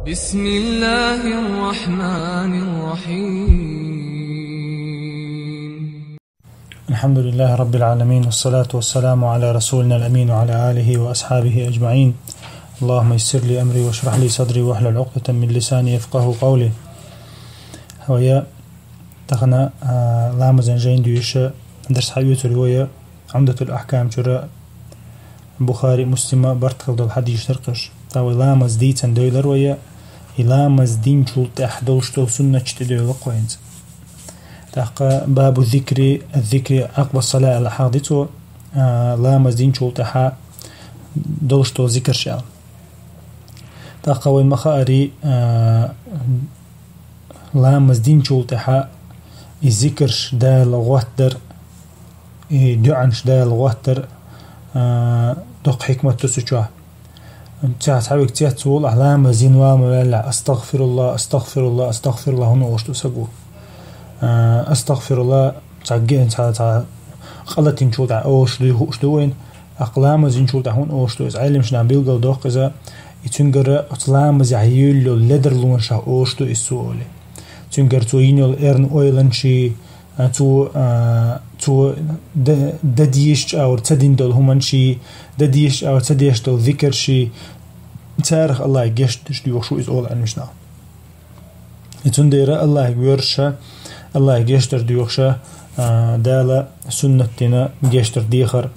بسم الله الرحمن الرحيم. الحمد لله رب العالمين، والصلاة والسلام على رسولنا الأمين وعلى آله وأصحابه أجمعين. اللهم يسر لي أمري واشرح لي صدري واحلل عقدة من لساني يفقه قولي. ويا تخنا لامزن جين دويش درس حيوت رواية عمدة الأحكام جرى بخاري مسلمة برتقل دو حديث ترقش تاوي لامز ديتن دويلر ويا لامز دين شلت أحدوشتو سنة تدويل قوينز تحقى باب الذكر عقب الصلاة الحاضته لامز دين شلت أحا دوشتو ذكر شال تحقى وين مخاري لامز دين شلت أحا الذكرش دا لغوتر دعنش دا لغوتر دق حكمة تسجوه تعال حبيك تيات تقول أحلام زين واملا أستغفر الله أستغفر الله أستغفر الله هنا وش تسقو أستغفر الله تعجين تعال خلت نشوف تع أوش دوين أقلام زين شوف تعون أوش دوز علم شنا بيلقى دوق إذا يتنقر أطلام زعيل لدر لون شا أوش دو السؤال تنقر توينيو إرن أويلنشي تو دديش أو تدين دول همانشي دديش أو تديش دول ذكر شي تاريخ الله يجشتش ديوخ شو إزول عن مشنا يتندير الله يورشا الله يجشتر ديوخشا دالا سنتنا يجشتر ديخر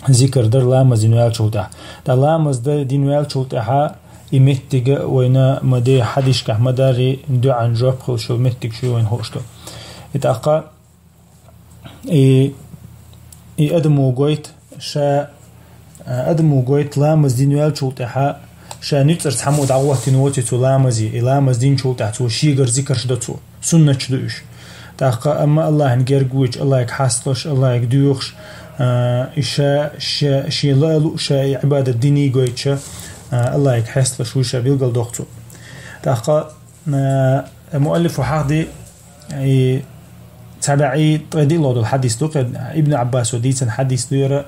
ذكر در لامز دينوال شوتح دا لامز دا دينوال شوتحا يمتق وينا مدي حديش كه مداري دو عن جواب خل شو متق شو وين هوشتو يتأقى أدمو قويت شا أدمو قويت لامز دينوال شولتحا شا نتر تحمو دعوة تنوتي تو لامزي لامز دين شولتح تو شيغر ذكر شدتو سنة شدوش تأقى أما الله نجر قويت الله يكحسلش الله يكدوخش شا لالو شا عبادة ديني قويت شا الله يكحسلش وشا بيلقل دوختو تأقى مؤلف وحاضي تابعي طريدي الله الحديث دوك ابن عباس وديتن حديث دير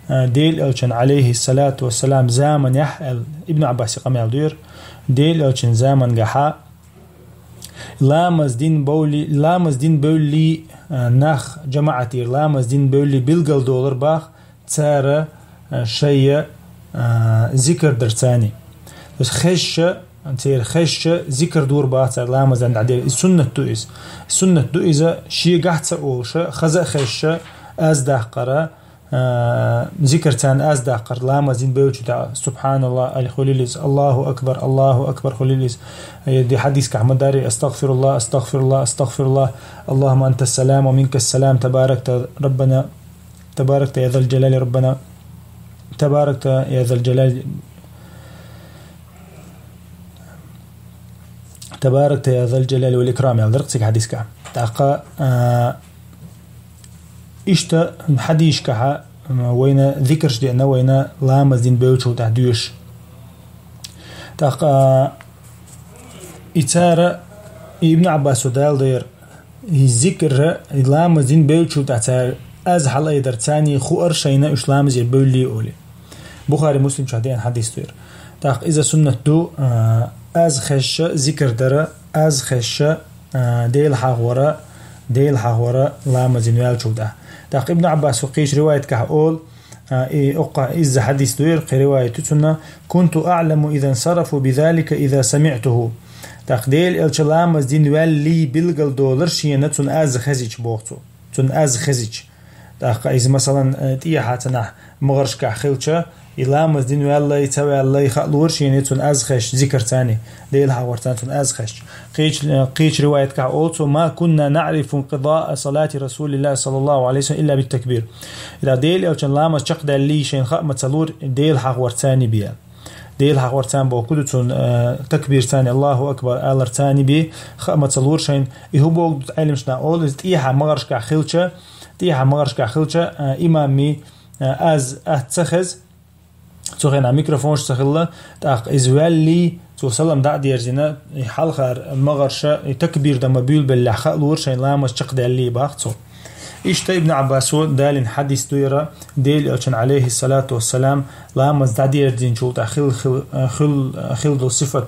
ديل ألشن عليه الصلاة والسلام زامن يحل ابن عباس قميل دير ديل ألشن زامن جحا لامز دين بولي نخ جماعتي لامز دين بولي بالقل دولار باخ تارة شيء ذكر درتاني بس خش أنتير خش ذكر دور باتر لامز عند عدير السنة دوئزة شيء قحت أوش خزق خش أزده قرأ ذكر تان أزده قر لامزين بيوجد سبحان الله الخليلز الله أكبر خليلز دي حديث كعمد داري أستغفر الله اللهم أنت السلام ومنك السلام تباركت يا ذا الجلال ربنا تباركت يا ذا الجلال تباركت يا ذا الجلال والإكرام يعني درقتك حديث كه تاقى إشتا حديث كه وين ذكرش دي أنا وين لامز دين بيوتش وتحديش تاقى إتارة ابن عباس ودال دير الذكر لامز دين بيوتش وتحتار أز حلا يدر تاني خو أرشينا إش لامز يبولي أولي بخاري مسلم شهدين حديث دير تاقى إذا سنة دو از خش ذكر درا از خش ديل حاورا لامز دينوال شوده تاق ابن عباس وقيش رواية كحول أقع إذا حديث دوير رواية تتنا كنت أعلم إذا انصرفوا بذلك إذا سمعته تاق ديل إلش لامز دينوال لي بلغل دولار شينتون از خزيج بوقتو تون از خزيج تاق إذا مثلا تيحاتنا مغرش كحخيلشا إلامز دين والله يتوى الله يخلور شينيتون أزخش ذكر تاني ديل حورتانتون أزخش قيش رواية كعوتو ما كنا نعرف انقضاء صلاة رسول الله صلى الله عليه وسلم إلا بالتكبير إذا ديل أوشن لامز شق دالي شين خاء متلور ديل حورتاني بيا ديل حورتان بوكودتون تكبير تاني الله أكبر آلر تاني بي خاء متلور شين يهبو علمشنا أول تيحا مغرش كعخلشة إمامي أز أتسخز تخينا ميكروفونش تخلا تاق إزوالي توصلهم دع ديرزينا حلقة مغرشة تكبير دم بيول باللحق لور شين لامس شق دالي باختو إشتا ابن عباس دال حديث دويرة ديل أوشن عليه الصلاة والسلام لامز دادير دين شوط خل دول صفة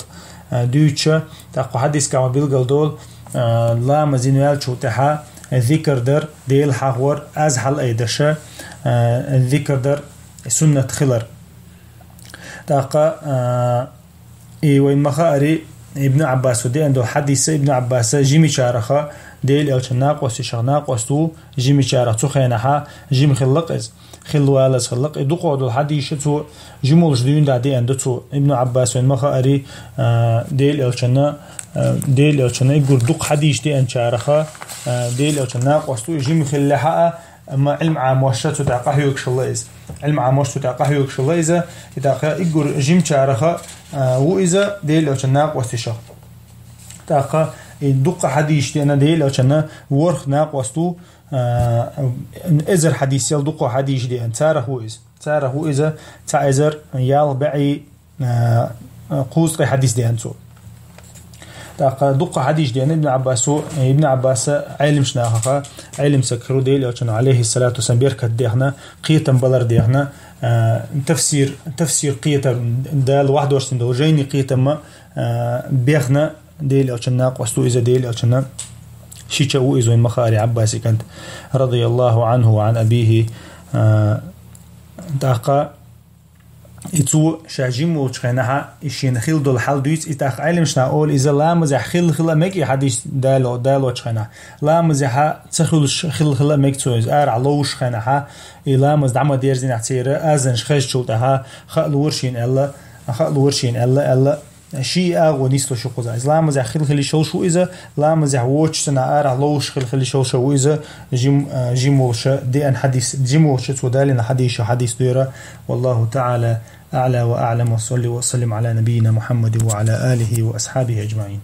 دويتشا تاقو حديث كما بيلغل دول لامز ينوال شوطها ذكر در ديل حاور از حل ايدشا ذكر در سنة خلر تاقا وين مخاري ابن عباس ودي عنده حديث ابن عباس جيمي شارخة ديل أوشن ناقوس شغناقوس تو جيمي شارخ تو خينها جيمي خلق خلوالس خلق دوقو دول حديث تو جمول جديون دادي عنده تو ابن عباس وين مخاري ديل أوشن يقول دوق حديث دي أن شارخة ديل أوشن ناقوس تو جيمي خلها أما علم عام وشتو تاقه يكشليز علم عام وشتو تاقه يكشليز تاقه يقول جيم شارخة وإذا ديل أوشن ناقوس شغ تاقه الدقة حديث أنا ديل أوشن ورخ ناقوستو إزر حديث يل دقة حديث دي أن تاره هو إذا تعزر يال بعي قوس حديث دي أنسو تاقا دقة حديث دي ابن عباس علم شناخه علم سكرو ديل أوشن عليه الصلاة والسلام بيركت ديهنا قيتم بلر ديهنا تفسير قيتم دال 21 دوجيني قيتم بيخنا ديل أوشن ناقوستو إذا ديل أوشن شيشو إذا مخاري عباسي كانت رضي الله عنه وعن أبيه تاقا إتو شاجيم وشخناها إشين خيل دول حال دويت إتاخ علم شنا أول إذا لا مزح خل ميك حديث دالو شخنا لا مزح تخل خل ميك توز علو شخناها إلا مزدعم ديرزين اعتيره أزن شخش شولتها خل ورشين ألا شيء ونيستو شو قزا إذا لا مزح خل شو إذا لا مزح ووش سنا علوش خل شو إذا جيم وش دي أن حديث جيم وش تودالين حديث ديرة والله تعالى أعلى وأعلم وصلي وسلم على نبينا محمد وعلى آله وأصحابه أجمعين.